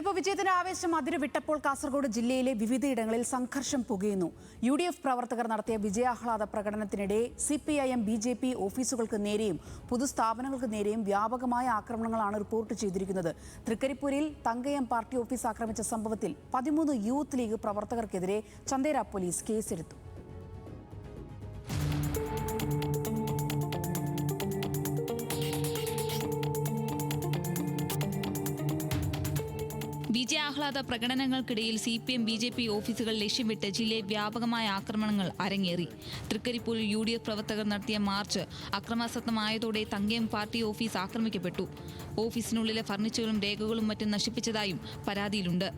തെരഞ്ഞെടുപ്പ് വിജയത്തിന്റെ ആവേശം അതിരുവിട്ടപ്പോൾ കാസർഗോഡ് ജില്ലയിലെ വിവിധയിടങ്ങളിൽ സംഘർഷം പുകയുന്നു. UDF പ്രവർത്തകർ നടത്തിയ വിജയാഹ്ലാദ പ്രകടനത്തിനിടെ CPIM BJP ഓഫീസുകൾക്ക് നേരെയും പൊതുസ്ഥാപനങ്ങൾക്ക് നേരെയും വ്യാപകമായ ആക്രമണങ്ങളാണ് റിപ്പോർട്ട് ചെയ്തിരിക്കുന്നത്. തൃക്കരിപ്പൂരിൽ തങ്കയം പാർട്ടി ഓഫീസ് ആക്രമിച്ച സംഭവത്തിൽ 13 യൂത്ത് ലീഗ് പ്രവർത്തകർക്കെതിരെ ചന്ദേര പോലീസ് കേസെടുത്തു. വിജയാഹ്ലാദ പ്രകടനങ്ങൾക്കിടയിൽ CPM BJP ഓഫീസുകൾ ലക്ഷ്യമിട്ട് ജില്ലയിൽ വ്യാപകമായ ആക്രമണങ്ങൾ അരങ്ങേറി. തൃക്കരിപ്പൂരിൽ UDF പ്രവർത്തകർ നടത്തിയ മാർച്ച് അക്രമാസക്തമായതോടെ തങ്കയം പാർട്ടി ഓഫീസ് ആക്രമിക്കപ്പെട്ടു. ഓഫീസിനുള്ളിലെ ഫർണിച്ചറുകളും രേഖകളും മറ്റും നശിപ്പിച്ചതായും പരാതിയിലുണ്ട്.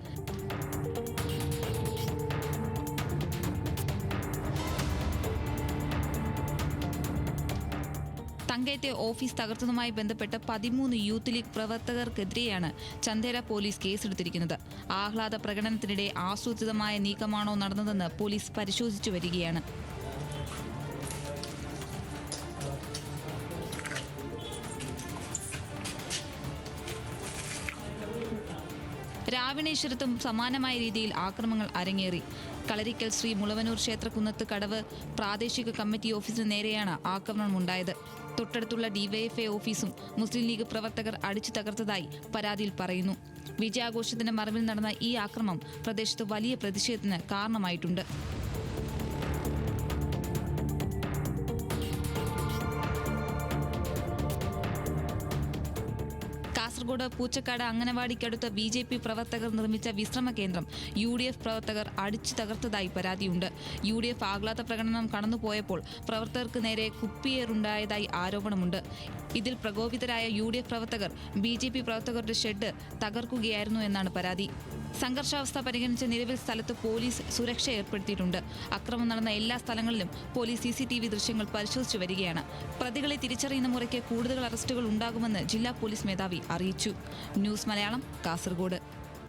തങ്കയത്തെ ഓഫീസ് തകർത്തതുമായി ബന്ധപ്പെട്ട് 13 യൂത്ത് ലീഗ് പ്രവർത്തകർക്കെതിരെയാണ് ചന്ദേര പോലീസ് കേസെടുത്തിരിക്കുന്നത്. ആഹ്ലാദ പ്രകടനത്തിനിടെ ആസൂത്രിതമായ നീക്കമാണോ നടന്നതെന്ന് പോലീസ് പരിശോധിച്ചു വരികയാണ്. രാവണേശ്വരത്തും സമാനമായ രീതിയിൽ ആക്രമണങ്ങൾ അരങ്ങേറി. കളരിക്കൽ ശ്രീ മുളവനൂർ ക്ഷേത്രക്കുന്നത്ത് കടവ് പ്രാദേശിക കമ്മിറ്റി ഓഫീസിന് നേരെയാണ് ആക്രമണമുണ്ടായത്. തൊട്ടടുത്തുള്ള DYFI ഓഫീസും മുസ്ലിം ലീഗ് പ്രവർത്തകർ അടിച്ചു തകർത്തതായി പരാതിയിൽ പറയുന്നു. വിജയാഘോഷത്തിന്റെ മറവിൽ നടന്ന ഈ ആക്രമണം പ്രദേശത്ത് വലിയ പ്രതിഷേധത്തിന് കാരണമായിട്ടുണ്ട്. കാസർഗോഡ് പൂച്ചക്കാട് അംഗനവാടിക്കടുത്ത BJP പ്രവർത്തകർ നിർമ്മിച്ച വിശ്രമ കേന്ദ്രം UDF പ്രവർത്തകർ അടിച്ചു തകർത്തതായി പരാതിയുണ്ട്. UDF ആഹ്ലാദ പ്രകടനം കടന്നുപോയപ്പോൾ പ്രവർത്തകർക്ക് നേരെ കുപ്പിയേറുണ്ടായതായി ആരോപണമുണ്ട്. ഇതിൽ പ്രകോപിതരായ UDF പ്രവർത്തകർ BJP പ്രവർത്തകരുടെ ഷെഡ് തകർക്കുകയായിരുന്നു എന്നാണ് പരാതി. സംഘർഷാവസ്ഥ പരിഗണിച്ച നിലവിൽ സ്ഥലത്ത് പോലീസ് സുരക്ഷ ഏർപ്പെടുത്തിയിട്ടുണ്ട്. അക്രമം നടന്ന എല്ലാ സ്ഥലങ്ങളിലും പോലീസ് CCTV ദൃശ്യങ്ങൾ പരിശോധിച്ചു വരികയാണ്. പ്രതികളെ തിരിച്ചറിയുന്ന മുറയ്ക്ക് കൂടുതൽ അറസ്റ്റുകൾ ഉണ്ടാകുമെന്ന് ജില്ലാ പോലീസ് മേധാവി അറിയിച്ചു. ന്യൂസ് മലയാളം, കാസർഗോഡ്.